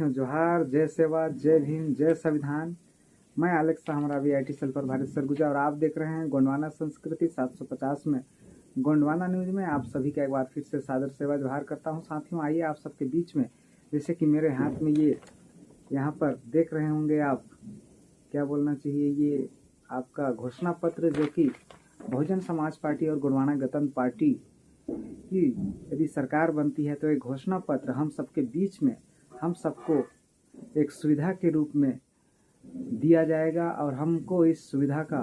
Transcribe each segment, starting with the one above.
साथियों जोहार, जय सेवा, जय भीम, जय संविधान। मैं एलेक्स हमारा IIT सेल पर भारत सरगुजा और आप देख रहे हैं गोंडवाना संस्कृति 750 में गोंडवाना न्यूज में आप सभी का एक बार फिर से सादर सेवा जोहार करता हूं। साथियों आइए आप सबके बीच में, जैसे कि मेरे हाथ में ये यहाँ पर देख रहे होंगे आप, क्या बोलना चाहिए, ये आपका घोषणा पत्र जो कि बहुजन समाज पार्टी और गोंडवाना गणतंत्र पार्टी की यदि सरकार बनती है तो एक घोषणा पत्र हम सबके बीच में हम सबको एक सुविधा के रूप में दिया जाएगा और हमको इस सुविधा का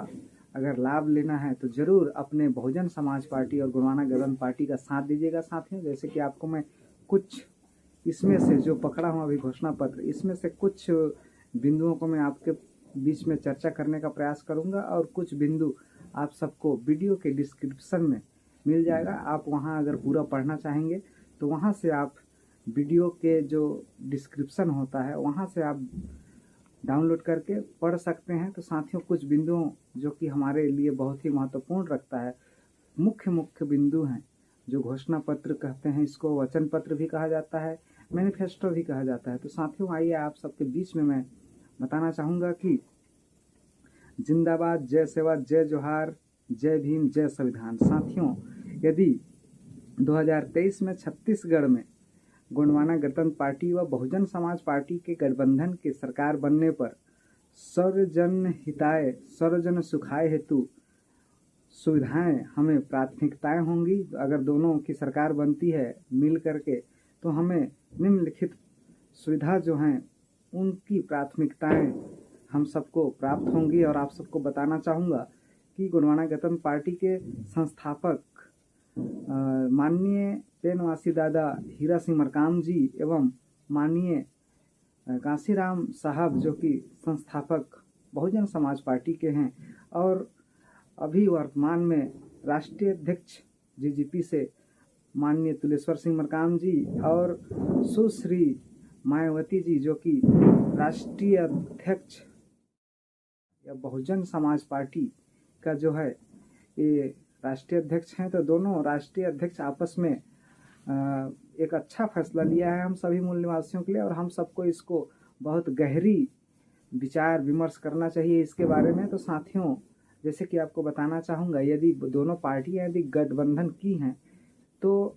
अगर लाभ लेना है तो ज़रूर अपने बहुजन समाज पार्टी और गोंडवाना गणतंत्र पार्टी का साथ दीजिएगा। साथियों जैसे कि आपको मैं कुछ इसमें से जो पकड़ा हूँ अभी घोषणा पत्र, इसमें से कुछ बिंदुओं को मैं आपके बीच में चर्चा करने का प्रयास करूँगा और कुछ बिंदु आप सबको वीडियो के डिस्क्रिप्शन में मिल जाएगा। आप वहाँ अगर पूरा पढ़ना चाहेंगे तो वहाँ से आप वीडियो के जो डिस्क्रिप्शन होता है वहाँ से आप डाउनलोड करके पढ़ सकते हैं। तो साथियों कुछ बिंदुओं जो कि हमारे लिए बहुत ही महत्वपूर्ण रखता है, मुख्य बिंदु हैं जो घोषणा पत्र कहते हैं, इसको वचन पत्र भी कहा जाता है, मैनिफेस्टो भी कहा जाता है। तो साथियों आइए आप सबके बीच में मैं बताना चाहूँगा कि जिंदाबाद, जय सेवा, जय जोहार, जय भीम, जय संविधान। साथियों यदि 2023 में छत्तीसगढ़ में गोंडवाना गणतंत्र पार्टी व बहुजन समाज पार्टी के गठबंधन की सरकार बनने पर सर्वजन हिताय सर्वजन सुखाय हेतु सुविधाएं हमें प्राथमिकताएं होंगी। अगर दोनों की सरकार बनती है मिल करके तो हमें निम्नलिखित सुविधा जो हैं उनकी प्राथमिकताएं हम सबको प्राप्त होंगी। और आप सबको बताना चाहूँगा कि गोंडवाना गणतंत्र पार्टी के संस्थापक माननीय पेनवासी दादा हीरा सिंह मरकाम जी एवं माननीय कांसीराम साहब जो कि संस्थापक बहुजन समाज पार्टी के हैं और अभी वर्तमान में राष्ट्रीय अध्यक्ष GGP से माननीय तुलेश्वर सिंह मरकाम जी और सुश्री मायावती जी जो कि राष्ट्रीय अध्यक्ष या बहुजन समाज पार्टी का जो है ये राष्ट्रीय अध्यक्ष हैं। तो दोनों राष्ट्रीय अध्यक्ष आपस में एक अच्छा फैसला लिया है हम सभी मूल निवासियों के लिए और हम सबको इसको बहुत गहरी विचार विमर्श करना चाहिए इसके बारे में। तो साथियों जैसे कि आपको बताना चाहूँगा, यदि दोनों पार्टियां यदि गठबंधन की हैं तो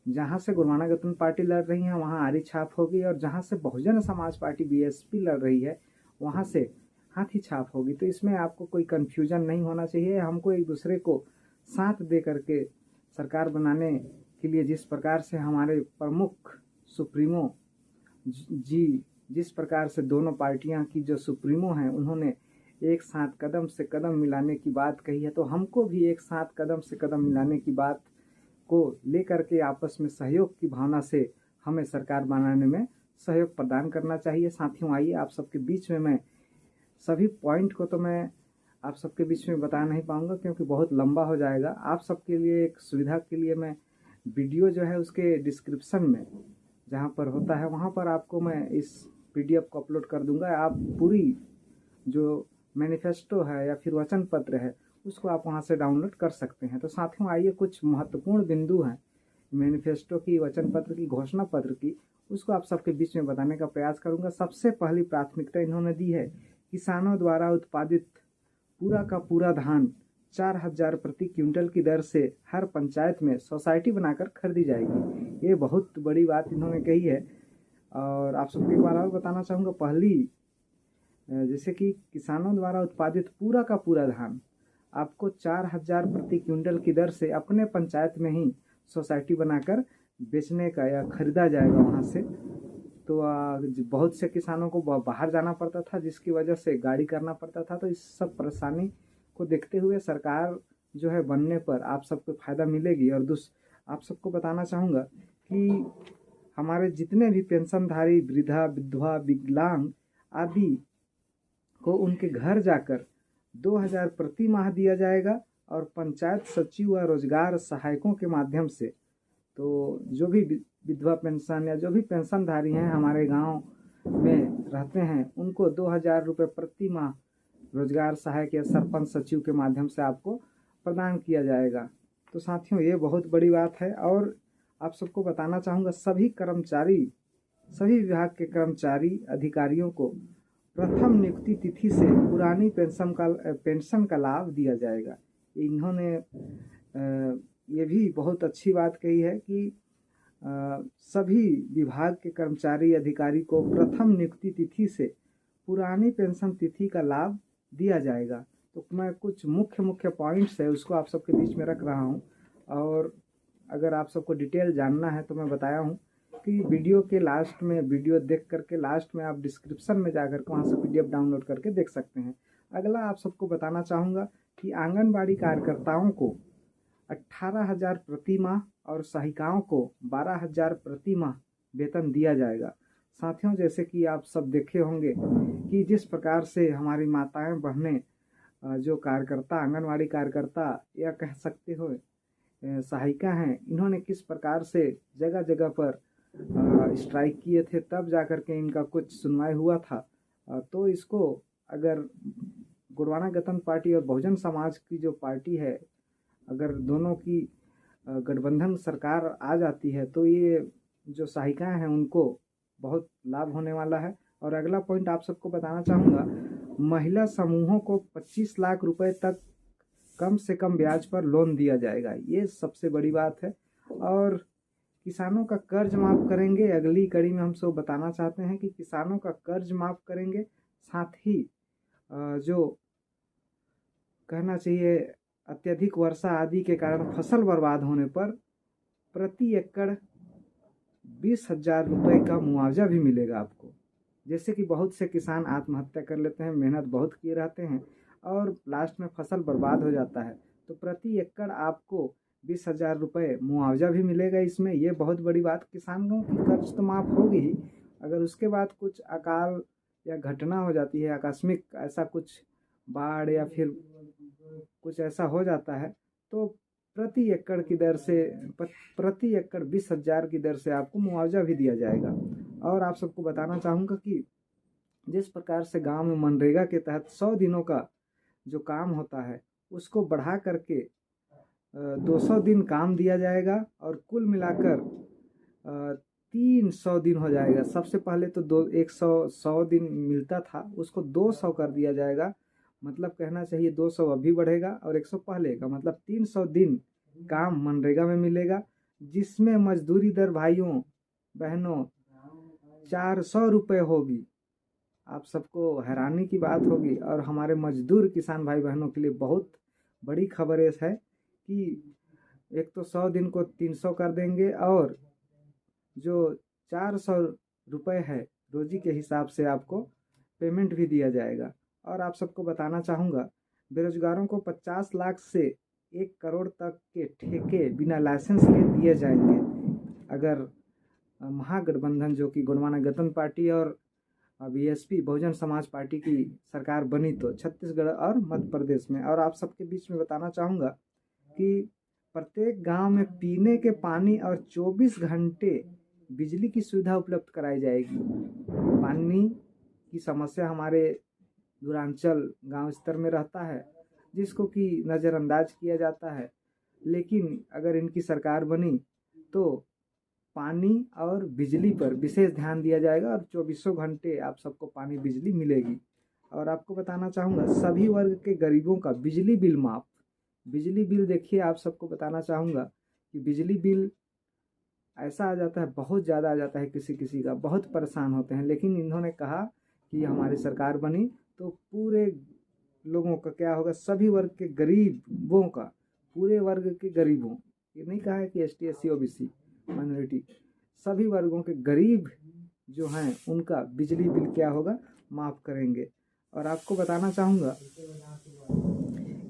जहाँ से गोंडवाना गणतंत्र पार्टी लड़ रही है वहाँ आरी छाप होगी और जहाँ से बहुजन समाज पार्टी BSP लड़ रही है वहाँ से हाथी छाप होगी। तो इसमें आपको कोई कन्फ्यूजन नहीं होना चाहिए। हमको एक दूसरे को साथ दे करके सरकार बनाने के लिए जिस प्रकार से हमारे प्रमुख सुप्रीमो जी जिस प्रकार से दोनों पार्टियां की जो सुप्रीमो हैं उन्होंने एक साथ कदम से कदम मिलाने की बात कही है, तो हमको भी एक साथ कदम से कदम मिलाने की बात को लेकर के आपस में सहयोग की भावना से हमें सरकार बनाने में सहयोग प्रदान करना चाहिए। साथियों आइए आप सबके बीच में मैं सभी पॉइंट को तो मैं आप सबके बीच में बता नहीं पाऊंगा क्योंकि बहुत लंबा हो जाएगा। आप सबके लिए एक सुविधा के लिए मैं वीडियो जो है उसके डिस्क्रिप्शन में जहाँ पर होता है वहाँ पर आपको मैं इस PDF को अपलोड कर दूंगा। आप पूरी जो मैनिफेस्टो है या फिर वचन पत्र है उसको आप वहाँ से डाउनलोड कर सकते हैं। तो साथियों आइए कुछ महत्वपूर्ण बिंदु हैं मैनिफेस्टो की, वचन पत्र की, घोषणा पत्र की, उसको आप सबके बीच में बताने का प्रयास करूँगा। सबसे पहली प्राथमिकता इन्होंने दी है किसानों द्वारा उत्पादित पूरा का पूरा धान 4000 प्रति क्विंटल की दर से हर पंचायत में सोसाइटी बनाकर खरीदी जाएगी। ये बहुत बड़ी बात इन्होंने कही है। और आप सबको एक बार और बताना चाहूँगा, पहली जैसे कि किसानों द्वारा उत्पादित पूरा का पूरा धान आपको 4000 प्रति क्विंटल की दर से अपने पंचायत में ही सोसाइटी बनाकर बेचने का या खरीदा जाएगा वहाँ से। तो बहुत से किसानों को बाहर जाना पड़ता था जिसकी वजह से गाड़ी करना पड़ता था। तो इस सब परेशानी को देखते हुए सरकार जो है बनने पर आप सबको फ़ायदा मिलेगी। और आप सबको बताना चाहूँगा कि हमारे जितने भी पेंशनधारी वृद्धा विधवा विकलांग आदि को उनके घर जाकर 2000 प्रति माह दिया जाएगा और पंचायत सचिव व रोजगार सहायकों के माध्यम से तो जो भी विधवा पेंशन या जो भी पेंशनधारी हैं हमारे गांव में रहते हैं उनको 2000 रुपये प्रति माह रोजगार सहायक या सरपंच सचिव के माध्यम से आपको प्रदान किया जाएगा। तो साथियों ये बहुत बड़ी बात है। और आप सबको बताना चाहूँगा सभी कर्मचारी सभी विभाग के कर्मचारी अधिकारियों को प्रथम नियुक्ति तिथि से पुरानी पेंशन का लाभ दिया जाएगा। इन्होंने ये भी बहुत अच्छी बात कही है कि सभी विभाग के कर्मचारी अधिकारी को प्रथम नियुक्ति तिथि से पुरानी पेंशन तिथि का लाभ दिया जाएगा। तो मैं कुछ मुख्य पॉइंट्स है उसको आप सबके बीच में रख रहा हूँ, और अगर आप सबको डिटेल जानना है तो मैं बताया हूँ कि वीडियो के लास्ट में, वीडियो देख करके लास्ट में आप डिस्क्रिप्शन में जाकर के वहाँ से PDF डाउनलोड करके देख सकते हैं। अगला आप सबको बताना चाहूँगा कि आंगनबाड़ी कार्यकर्ताओं को 18,000 प्रति माह और सहायिकाओं को 12,000 प्रति माह वेतन दिया जाएगा। साथियों, जैसे कि आप सब देखे होंगे कि जिस प्रकार से हमारी माताएं बहनें जो कार्यकर्ता, आंगनवाड़ी कार्यकर्ता या कह सकते हो सहायिका हैं, इन्होंने किस प्रकार से जगह जगह पर स्ट्राइक किए थे, तब जाकर के इनका कुछ सुनवाई हुआ था। तो इसको अगर गोंडवाना गणतंत्र पार्टी और बहुजन समाज की जो पार्टी है, अगर दोनों की गठबंधन सरकार आ जाती है तो ये जो सहायिकाएं हैं उनको बहुत लाभ होने वाला है। और अगला पॉइंट आप सबको बताना चाहूँगा, महिला समूहों को 25 लाख रुपए तक कम से कम ब्याज पर लोन दिया जाएगा। ये सबसे बड़ी बात है। और किसानों का कर्ज माफ़ करेंगे। अगली कड़ी में हम सब बताना चाहते हैं कि किसानों का कर्ज माफ़ करेंगे। साथ ही जो कहना चाहिए अत्यधिक वर्षा आदि के कारण फसल बर्बाद होने पर प्रति एकड़ 20,000 रुपये का मुआवजा भी मिलेगा आपको। जैसे कि बहुत से किसान आत्महत्या कर लेते हैं, मेहनत बहुत किए रहते हैं और लास्ट में फसल बर्बाद हो जाता है, तो प्रति एकड़ आपको 20,000 रुपये मुआवजा भी मिलेगा इसमें। ये बहुत बड़ी बात। किसानों की कर्ज तो माफ़ होगी ही, अगर उसके बाद कुछ अकाल या घटना हो जाती है, आकस्मिक ऐसा कुछ बाढ़ या फिर कुछ ऐसा हो जाता है, तो प्रति एकड़ की दर से, प्रति एकड़ 20,000 की दर से आपको मुआवजा भी दिया जाएगा। और आप सबको बताना चाहूँगा कि जिस प्रकार से गांव में मनरेगा के तहत 100 दिनों का जो काम होता है उसको बढ़ा करके 200 दिन काम दिया जाएगा और कुल मिलाकर 300 दिन हो जाएगा। सबसे पहले तो 100 दिन मिलता था, उसको 200 कर दिया जाएगा। मतलब कहना चाहिए 200 अभी बढ़ेगा और 100 पहले का, मतलब 300 दिन काम मनरेगा में मिलेगा, जिसमें मजदूरी दर भाइयों बहनों 400 रुपये होगी। आप सबको हैरानी की बात होगी और हमारे मजदूर किसान भाई बहनों के लिए बहुत बड़ी खबर है कि एक तो 100 दिन को 300 कर देंगे और जो 400 रुपये है रोजी के हिसाब से आपको पेमेंट भी दिया जाएगा। और आप सबको बताना चाहूँगा, बेरोजगारों को 50 लाख से 1 करोड़ तक के ठेके बिना लाइसेंस के दिए जाएंगे अगर महागठबंधन जो कि गोंडवाना गणतंत्र पार्टी और BSP बहुजन समाज पार्टी की सरकार बनी तो छत्तीसगढ़ और मध्य प्रदेश में। और आप सबके बीच में बताना चाहूँगा कि प्रत्येक गांव में पीने के पानी और 24 घंटे बिजली की सुविधा उपलब्ध कराई जाएगी। पानी की समस्या हमारे दूरांचल गांव स्तर में रहता है, जिसको कि नज़रअंदाज किया जाता है, लेकिन अगर इनकी सरकार बनी तो पानी और बिजली पर विशेष ध्यान दिया जाएगा और 24 घंटे आप सबको पानी बिजली मिलेगी। और आपको बताना चाहूँगा, सभी वर्ग के गरीबों का बिजली बिल माफ़। बिजली बिल देखिए, आप सबको बताना चाहूँगा कि बिजली बिल ऐसा आ जाता है, बहुत ज़्यादा आ जाता है, किसी किसी का बहुत परेशान होते हैं। लेकिन इन्होंने कहा कि हमारी सरकार बनी तो पूरे लोगों का क्या होगा, सभी वर्ग के गरीबों का, पूरे वर्ग के गरीबों, ये नहीं कहा है कि ST SC OBC माइनॉरिटी, सभी वर्गों के गरीब जो हैं उनका बिजली बिल क्या होगा, माफ़ करेंगे। और आपको बताना चाहूँगा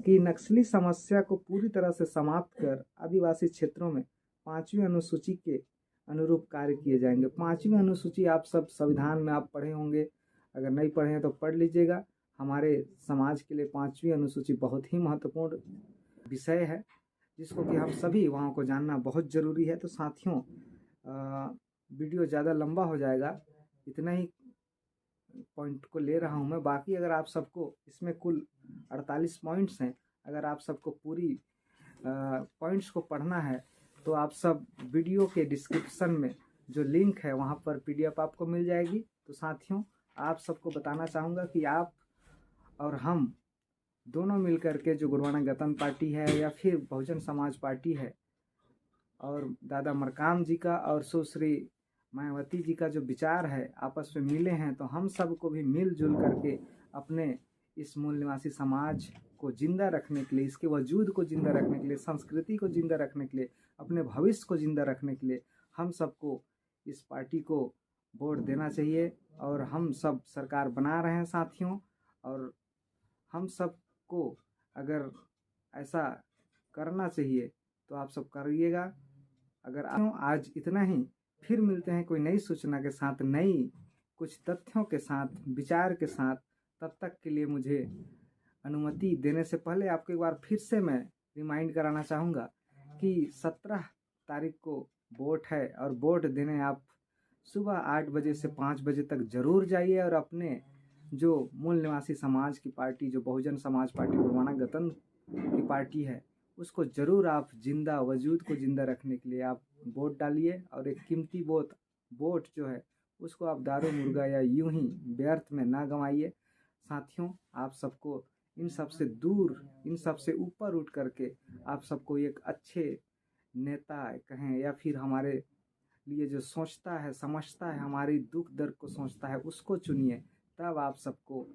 कि नक्सली समस्या को पूरी तरह से समाप्त कर आदिवासी क्षेत्रों में 5वीं अनुसूची के अनुरूप कार्य किए जाएंगे। 5वीं अनुसूची आप सब संविधान में आप पढ़े होंगे, अगर नहीं पढ़े हैं तो पढ़ लीजिएगा। हमारे समाज के लिए 5वीं अनुसूची बहुत ही महत्वपूर्ण विषय है, जिसको कि हम सभी वहाँ को जानना बहुत ज़रूरी है। तो साथियों, वीडियो ज़्यादा लंबा हो जाएगा, इतना ही पॉइंट को ले रहा हूँ मैं। बाकी अगर आप सबको इसमें कुल 48 पॉइंट्स हैं, अगर आप सबको पूरी पॉइंट्स को पढ़ना है तो आप सब वीडियो के डिस्क्रिप्शन में जो लिंक है वहाँ पर PDF आपको मिल जाएगी। तो साथियों, आप सबको बताना चाहूँगा कि आप और हम दोनों मिलकर के जो गुरुवाना गणतंत्र पार्टी है या फिर बहुजन समाज पार्टी है और दादा मरकाम जी का और सुश्री मायावती जी का जो विचार है आपस में मिले हैं, तो हम सबको भी मिलजुल करके अपने इस मूल निवासी समाज को जिंदा रखने के लिए, इसके वजूद को जिंदा रखने के लिए, संस्कृति को जिंदा रखने के लिए, अपने भविष्य को जिंदा रखने के लिए हम सबको इस पार्टी को वोट देना चाहिए। और हम सब सरकार बना रहे हैं साथियों, और हम सबको अगर ऐसा करना चाहिए तो आप सब करिएगा। अगर आज इतना ही, फिर मिलते हैं कोई नई सूचना के साथ, नई कुछ तथ्यों के साथ, विचार के साथ। तब तक के लिए मुझे अनुमति देने से पहले आपको एक बार फिर से मैं रिमाइंड कराना चाहूँगा कि 17 तारीख को वोट है, और वोट देने आप सुबह 8 बजे से 5 बजे तक जरूर जाइए, और अपने जो मूल निवासी समाज की पार्टी, जो बहुजन समाज पार्टी गुरुवाना गणतंत्र की पार्टी है, उसको जरूर आप जिंदा, वजूद को जिंदा रखने के लिए आप वोट डालिए। और एक कीमती वोट जो है उसको आप दारू मुर्गा या यूं ही व्यर्थ में ना गंवाइए। साथियों, आप सबको इन सब से दूर, इन सब से ऊपर उठ करके आप सबको एक अच्छे नेता कहें या फिर हमारे लिए जो सोचता है, समझता है, हमारी दुख दर्द को सोचता है, उसको चुनिए। तब आप सबको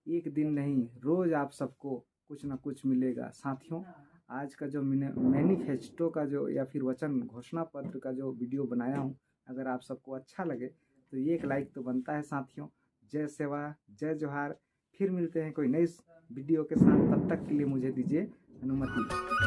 एक दिन नहीं, रोज आप सबको कुछ ना कुछ मिलेगा। साथियों, आज का जो मैनिफेस्टो का जो या फिर वचन घोषणा पत्र का जो वीडियो बनाया हूँ, अगर आप सबको अच्छा लगे तो एक लाइक तो बनता है साथियों। जय सेवा, जय जोहार। फिर मिलते हैं कोई नई वीडियो के साथ, तब तक के लिए मुझे दीजिए अनुमति।